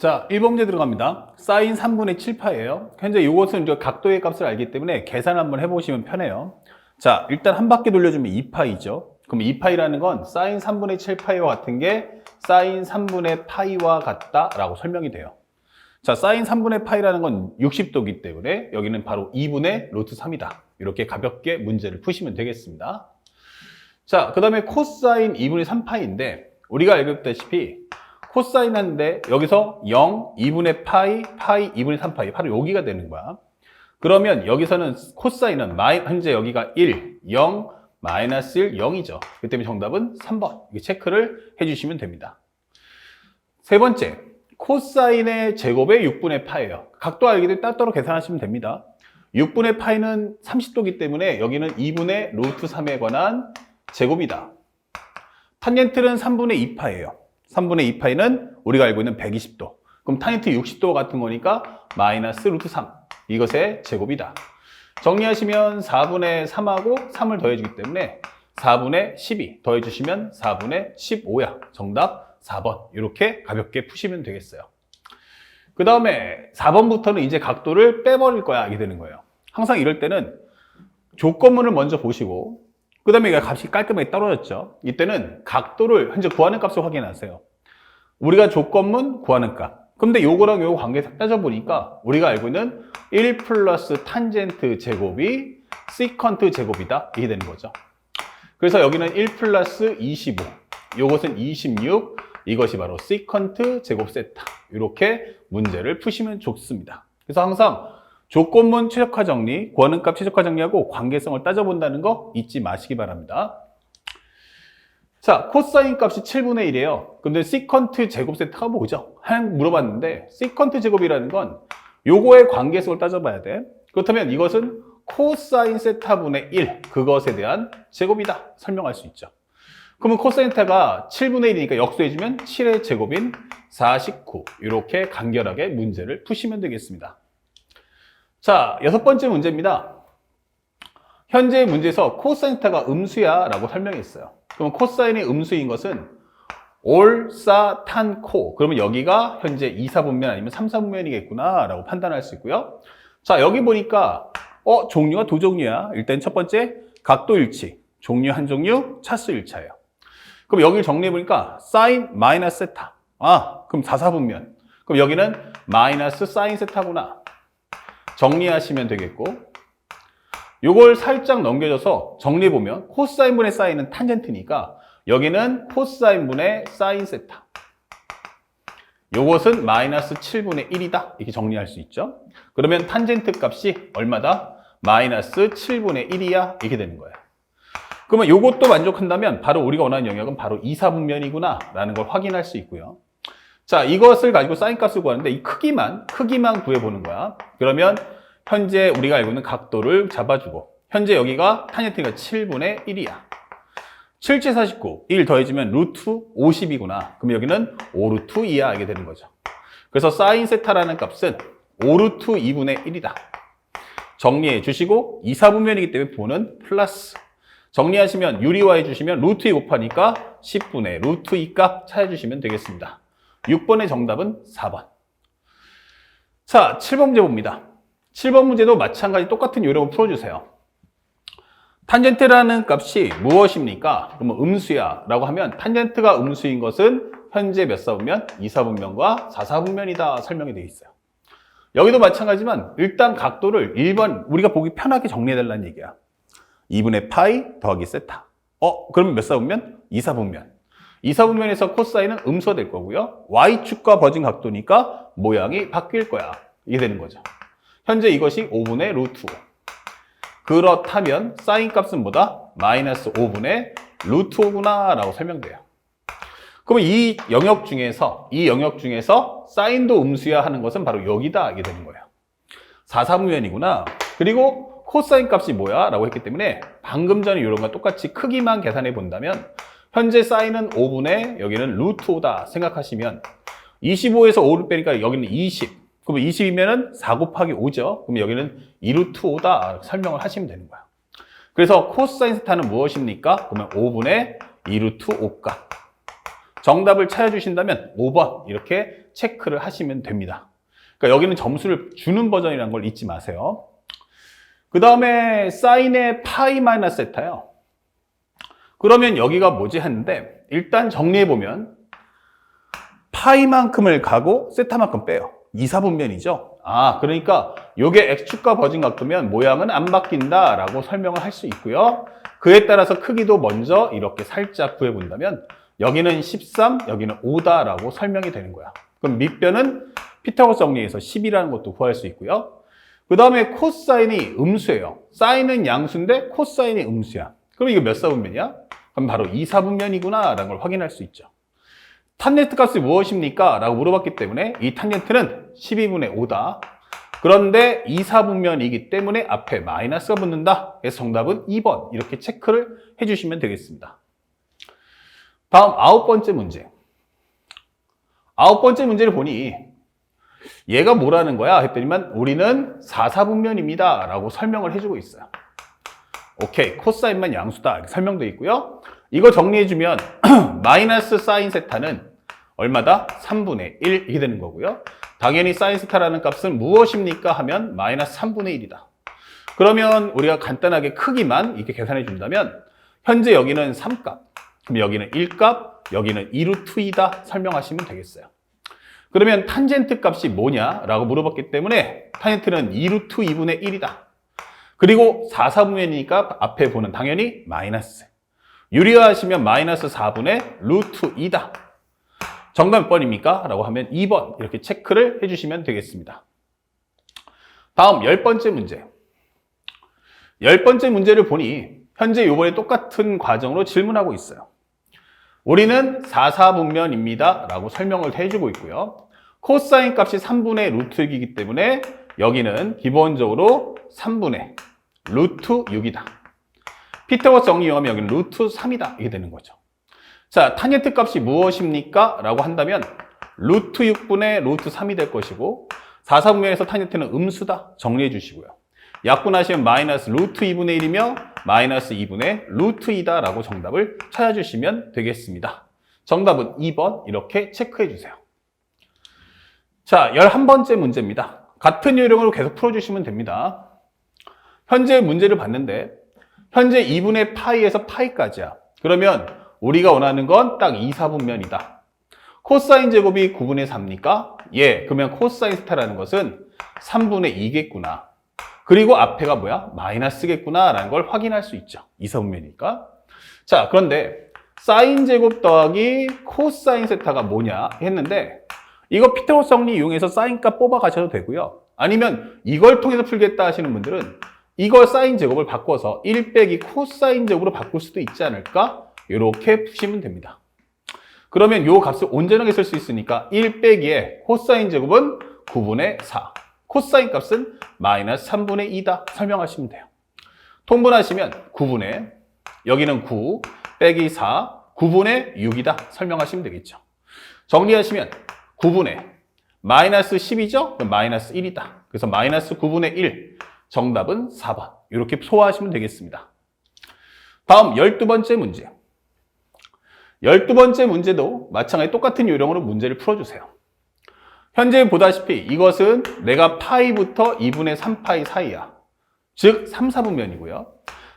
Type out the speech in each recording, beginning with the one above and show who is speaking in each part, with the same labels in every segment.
Speaker 1: 자, 1번 문제 들어갑니다. 사인 3분의 7파예요. 현재 이것은 이제 각도의 값을 알기 때문에 계산 한번 해보시면 편해요. 자, 일단 한 바퀴 돌려주면 2파이죠. 그럼 2파이라는 건 사인 3분의 7파이와 같은 게 사인 3분의 파이와 같다라고 설명이 돼요. 자, 사인 3분의 파이라는 건 60도이기 때문에 여기는 바로 2분의 루트 3이다. 이렇게 가볍게 문제를 푸시면 되겠습니다. 자, 그 다음에 코사인 2분의 3파이인데 우리가 알고 있다시피 코사인 하는데 여기서 0, 2분의 파이, 파이, 2분의 3파이 바로 여기가 되는 거야. 그러면 여기서는 코사인은 현재 여기가 1, 0, 마이너스 1, 0이죠. 그 때문에 정답은 3번. 이렇게 체크를 해주시면 됩니다. 세 번째, 코사인의 제곱의 6분의 파예요. 각도 알기 때문에 따로 계산하시면 됩니다. 6분의 파이는 30도이기 때문에 여기는 2분의 루트 3에 관한 제곱이다. 탄젠트는 3분의 2파예요. 3분의 2파이는 우리가 알고 있는 120도. 그럼 탄젠트 60도 같은 거니까 마이너스 루트 3. 이것의 제곱이다. 정리하시면 4분의 3하고 3을 더해주기 때문에 4분의 12 더해주시면 4분의 15야. 정답 4번. 이렇게 가볍게 푸시면 되겠어요. 그 다음에 4번부터는 이제 각도를 빼버릴 거야. 이게 되는 거예요. 항상 이럴 때는 조건문을 먼저 보시고 그 다음에 값이 깔끔하게 떨어졌죠. 이때는 각도를 현재 구하는 값을 확인하세요. 우리가 조건문 구하는 값. 근데 요거랑 요거 관계 따져보니까 우리가 알고 있는 1 플러스 탄젠트 제곱이 시컨트 제곱이다. 이게 되는 거죠. 그래서 여기는 1 플러스 25. 요것은 26. 이것이 바로 시컨트 제곱 세타. 이렇게 문제를 푸시면 좋습니다. 그래서 항상 조건문 최적화 정리, 구하는 값 최적화 정리하고 관계성을 따져본다는 거 잊지 마시기 바랍니다. 자, 코사인 값이 7분의 1이에요. 근데 시컨트 제곱 세타가 뭐죠? 하나 물어봤는데 시컨트 제곱이라는 건 요거의 관계성을 따져봐야 돼. 그렇다면 이것은 코사인 세타분의 1, 그것에 대한 제곱이다. 설명할 수 있죠. 그러면 코사인 세타가 7분의 1이니까 역수해주면 7의 제곱인 49. 이렇게 간결하게 문제를 푸시면 되겠습니다. 자, 6번째 문제입니다. 현재 문제에서 코사인 세타가 음수야 라고 설명했어요. 그럼 코사인이 음수인 것은 올, 사, 탄, 코. 그러면 여기가 현재 2, 4분면 아니면 3, 4분면이겠구나 라고 판단할 수 있고요. 자, 여기 보니까 종류가 두 종류야. 일단 첫 번째 각도 일치. 종류 한 종류, 차수 일차예요. 그럼 여기를 정리해보니까 사인 마이너스 세타. 그럼 4, 4분면. 그럼 여기는 마이너스 사인 세타구나. 정리하시면 되겠고, 요걸 살짝 넘겨줘서 정리해보면 코사인분의 사인은 탄젠트니까 여기는 코사인분의 사인 세타. 요것은 마이너스 7분의 1이다. 이렇게 정리할 수 있죠. 그러면 탄젠트 값이 얼마다? 마이너스 7분의 1이야. 이렇게 되는 거예요. 그러면 요것도 만족한다면 바로 우리가 원하는 영역은 바로 2, 4분면이구나 라는 걸 확인할 수 있고요. 자, 이것을 가지고 사인 값을 구하는데 이 크기만 구해보는 거야. 그러면 현재 우리가 알고 있는 각도를 잡아주고 현재 여기가 탄젠트가 7분의 1이야. 7, 7, 49, 1 더해주면 루트 50이구나. 그럼 여기는 5루트 2야 하게 되는 거죠. 그래서 사인 세타라는 값은 5루트 2분의 1이다. 정리해 주시고 2, 4분면이기 때문에 보는 플러스. 정리하시면 유리화해 주시면 루트 2 곱하니까 10분의 루트 2 값 찾아주시면 되겠습니다. 6번의 정답은 4번. 자, 7번 문제 봅니다. 7번 문제도 마찬가지 똑같은 요령을 풀어주세요. 탄젠트라는 값이 무엇입니까? 그러면 음수야 라고 하면 탄젠트가 음수인 것은 현재 몇 사분면? 2, 4분면과 4, 4분면이다 설명이 되어 있어요. 여기도 마찬가지지만 일단 각도를 1번 우리가 보기 편하게 정리해달라는 얘기야. 2분의 파이 더하기 세타. 그러면 몇 사분면? 2, 4분면. 2, 4분면에서 코사인은 음수가 될 거고요. Y축과 벌어진 각도니까 모양이 바뀔 거야. 이게 되는 거죠. 현재 이것이 5분의 루트 5. 그렇다면 사인 값은 뭐다? 마이너스 5분의 루트 5구나 라고 설명돼요. 그러면 이 영역 중에서 사인도 음수야 하는 것은 바로 여기다 하게 되는 거예요. 4, 4분면이구나. 그리고 코사인 값이 뭐야? 라고 했기 때문에 방금 전에 이런 거 똑같이 크기만 계산해 본다면 현재 사인은 5분의 여기는 루트 5다 생각하시면 25에서 5를 빼니까 여기는 20. 그러면 20이면은 4 곱하기 5죠. 그럼 여기는 2루트 5다 설명을 하시면 되는 거야. 그래서 코사인 세타는 무엇입니까? 그러면 5분의 2루트 5값. 정답을 찾아주신다면 5번 이렇게 체크를 하시면 됩니다. 그러니까 여기는 점수를 주는 버전이라는 걸 잊지 마세요. 그 다음에 사인의 파이 마이너스 세타요. 그러면 여기가 뭐지 했는데 일단 정리해보면 파이만큼을 가고 세타만큼 빼요. 2, 4분면이죠. 그러니까 요게 x축과 버진각도면 모양은 안 바뀐다 라고 설명을 할 수 있고요. 그에 따라서 크기도 먼저 이렇게 살짝 구해본다면 여기는 13, 여기는 5다 라고 설명이 되는 거야. 그럼 밑변은 피타고라스 정리해서 10이라는 것도 구할 수 있고요. 그 다음에 코사인이 음수예요. 사인은 양수인데 코사인이 음수야. 그럼 이거 몇 사분면이야? 그럼 바로 2, 4분면이구나 라는 걸 확인할 수 있죠. 탄젠트 값이 무엇입니까? 라고 물어봤기 때문에 이 탄젠트는 12분의 5다. 그런데 2, 4분면이기 때문에 앞에 마이너스가 붙는다. 그래서 정답은 2번 이렇게 체크를 해주시면 되겠습니다. 다음 9번째 문제. 9번째 문제를 보니 얘가 뭐라는 거야? 했더니만 우리는 4, 4분면입니다. 라고 설명을 해주고 있어요. 오케이, 코사인만 양수다 이렇게 설명되어 있고요. 이거 정리해주면 마이너스 사인 세타는 얼마다? 3분의 1 이렇게 되는 거고요. 당연히 사인 세타라는 값은 무엇입니까? 하면 마이너스 3분의 1이다. 그러면 우리가 간단하게 크기만 이렇게 계산해 준다면 현재 여기는 3값, 그럼 여기는 1값, 여기는 2루트 2다 설명하시면 되겠어요. 그러면 탄젠트 값이 뭐냐? 라고 물어봤기 때문에 탄젠트는 2루트 2분의 1이다. 그리고 4, 4분면이니까 앞에 보는 당연히 마이너스. 유리화하시면 마이너스 4분의 루트 2다. 정답 몇 번입니까? 라고 하면 2번 이렇게 체크를 해주시면 되겠습니다. 다음 10번째 문제. 10번째 문제를 보니 현재 요번에 똑같은 과정으로 질문하고 있어요. 우리는 4, 4분면입니다. 라고 설명을 해주고 있고요. 코사인 값이 3분의 루트 6이기 때문에 여기는 기본적으로 3분의 루트 6이다. 피타고라스 정리 이용하면 여기는 루트 3이다. 이게 되는 거죠. 자, 탄젠트 값이 무엇입니까? 라고 한다면 루트 6분의 루트 3이 될 것이고 4, 4분면에서 탄젠트는 음수다. 정리해 주시고요. 약분하시면 마이너스 루트 2분의 1이며 마이너스 2분의 루트 2다 라고 정답을 찾아주시면 되겠습니다. 정답은 2번 이렇게 체크해 주세요. 자, 11번째 문제입니다. 같은 요령으로 계속 풀어주시면 됩니다. 현재 문제를 봤는데 현재 2분의 파이에서 파이까지야. 그러면 우리가 원하는 건 딱 2, 4분면이다. 코사인 제곱이 9분의 4입니까? 예, 그러면 코사인 세타라는 것은 3분의 2겠구나. 그리고 앞에가 뭐야? 마이너스겠구나 라는 걸 확인할 수 있죠. 2, 4분면이니까. 자, 그런데 사인 제곱 더하기 코사인 세타가 뭐냐 했는데 이거 피타고라스 정리 이용해서 사인 값 뽑아 가셔도 되고요. 아니면 이걸 통해서 풀겠다 하시는 분들은 이걸 사인 제곱을 바꿔서 1 빼기 코사인 제곱으로 바꿀 수도 있지 않을까? 이렇게 푸시면 됩니다. 그러면 이 값을 온전하게 쓸 수 있으니까 1 빼기에 코사인 제곱은 9분의 4. 코사인 값은 마이너스 3분의 2다. 설명하시면 돼요. 통분하시면 9분의, 여기는 9, 빼기 4, 9분의 6이다. 설명하시면 되겠죠. 정리하시면 9분의 마이너스 10이죠? 그럼 마이너스 1이다. 그래서 마이너스 9분의 1. 정답은 4번. 이렇게 소화하시면 되겠습니다. 다음 12번째 문제. 12번째 문제도 마찬가지 똑같은 요령으로 문제를 풀어주세요. 현재 보다시피 이것은 내가 파이부터 2분의 3파이 사이야. 즉 3, 4분면이고요.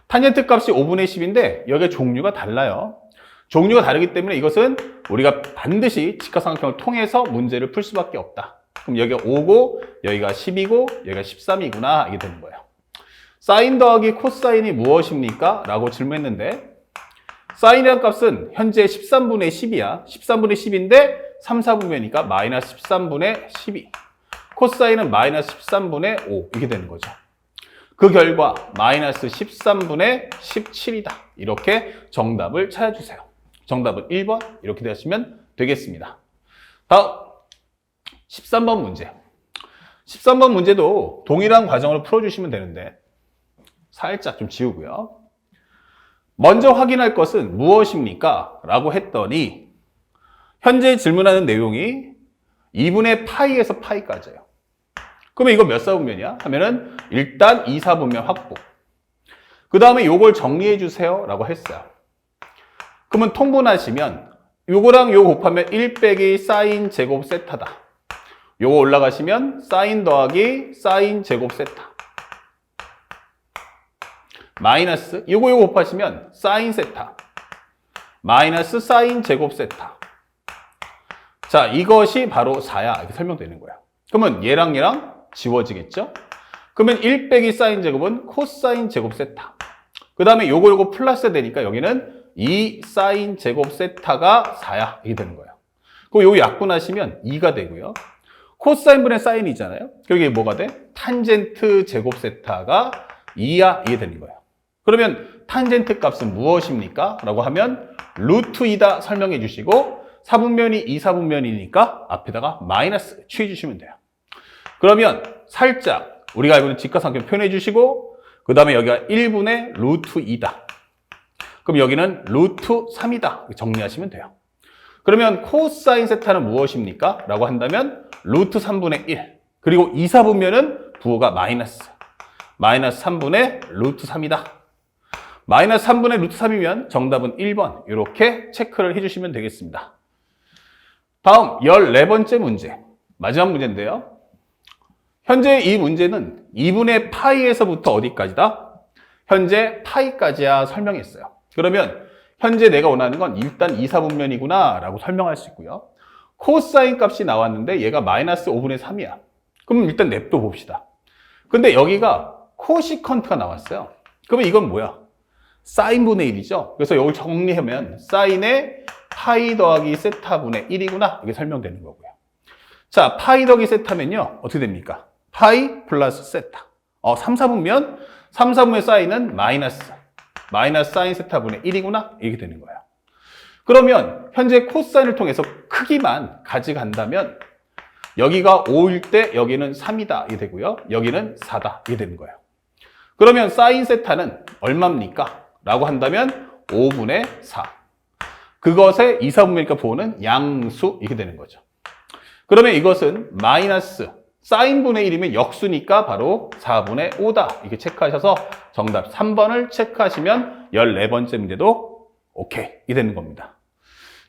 Speaker 1: 탄젠트 값이 5분의 10인데 여기에 종류가 달라요. 종류가 다르기 때문에 이것은 우리가 반드시 직각삼각형을 통해서 문제를 풀 수밖에 없다. 그럼 여기가 5고 여기가 10이고 여기가 13이구나 이게 되는 거예요. 사인 더하기 코사인이 무엇입니까? 라고 질문했는데 사인이라는 값은 현재 13분의 10이야. 13분의 10인데 3, 4분면이니까 마이너스 13분의 12. 코사인은 마이너스 13분의 5 이렇게 되는 거죠. 그 결과 마이너스 13분의 17이다. 이렇게 정답을 찾아주세요. 정답은 1번 이렇게 되시면 되겠습니다. 다음 13번 문제. 13번 문제도 동일한 과정으로 풀어주시면 되는데 살짝 좀 지우고요. 먼저 확인할 것은 무엇입니까? 라고 했더니 현재 질문하는 내용이 2분의 파이에서 파이까지예요. 그러면 이거 몇 사분면이야? 하면은 일단 2, 4분면 확보. 그 다음에 이걸 정리해 주세요 라고 했어요. 그러면 통분하시면 요거랑 요거 곱하면 1 빼기 사인 제곱 세타다. 요거 올라가시면 사인 더하기 사인 제곱 세타. 마이너스 요거 곱하시면 사인 세타. 마이너스 사인 제곱 세타. 자, 이것이 바로 4야. 이렇게 설명되는 거야. 그러면 얘랑 얘랑 지워지겠죠? 그러면 1 빼기 사인 제곱은 코사인 제곱 세타. 그 다음에 요거 플러스 되니까 여기는 2 사인 제곱 세타가 4야. 이게 되는 거예요. 그리고 요거 약분하시면 2가 되고요. 코사인분의 사인이잖아요. 여기 뭐가 돼? 탄젠트 제곱 세타가 2야. 이게 되는 거예요. 그러면 탄젠트 값은 무엇입니까? 라고 하면 루트 2다 설명해 주시고 4분면이 2사분면이니까 앞에다가 마이너스 취해 주시면 돼요. 그러면 살짝 우리가 알고 있는 직각삼각형 표현해 주시고 그 다음에 여기가 1분의 루트 2다. 그럼 여기는 루트 3이다. 정리하시면 돼요. 그러면 코사인 세타는 무엇입니까? 라고 한다면 루트 3분의 1. 그리고 2사분면은 부호가 마이너스 3분의 루트 3이다. 마이너스 3분의 루트 3이면 정답은 1번. 이렇게 체크를 해주시면 되겠습니다. 다음 14번째 문제. 마지막 문제인데요. 현재 이 문제는 2분의 파이에서부터 어디까지다? 현재 파이까지야 설명했어요. 그러면 현재 내가 원하는 건 일단 2사분면이구나 라고 설명할 수 있고요. 코사인 값이 나왔는데 얘가 마이너스 5분의 3이야. 그럼 일단 냅둬 봅시다. 근데 여기가 코시컨트가 나왔어요. 그러면 이건 뭐야? 사인분의 1이죠. 그래서 이걸 정리하면 사인의 파이 더하기 세타분의 1이구나. 이게 설명되는 거고요. 자, 파이 더하기 세타면요. 어떻게 됩니까? 파이 플러스 세타. 3, 4분면 3, 4분의 사인은 마이너스 사인 세타분의 1이구나. 이렇게 되는 거예요. 그러면 현재 코사인을 통해서 크기만 가져간다면 여기가 5일 때 여기는 3이다. 이게 되고요. 여기는 4다. 이게 되는 거예요. 그러면 사인 세타는 얼마입니까? 라고 한다면 5분의 4. 그것의 2, 4분면이니까 부호는 양수. 이렇게 되는 거죠. 그러면 이것은 마이너스 사인분의 1이면 역수니까 바로 4분의 5다. 이렇게 체크하셔서 정답 3번을 체크하시면 14번째 문제도 오케이. 이 되는 겁니다.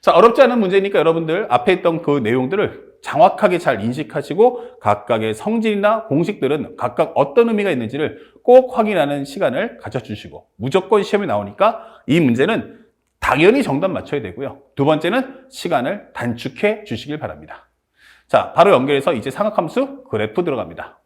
Speaker 1: 자, 어렵지 않은 문제니까 여러분들 앞에 있던 그 내용들을 정확하게 잘 인식하시고 각각의 성질이나 공식들은 각각 어떤 의미가 있는지를 꼭 확인하는 시간을 가져주시고 무조건 시험에 나오니까 이 문제는 당연히 정답 맞춰야 되고요. 두 번째는 시간을 단축해 주시길 바랍니다. 자, 바로 연결해서 이제 삼각함수 그래프 들어갑니다.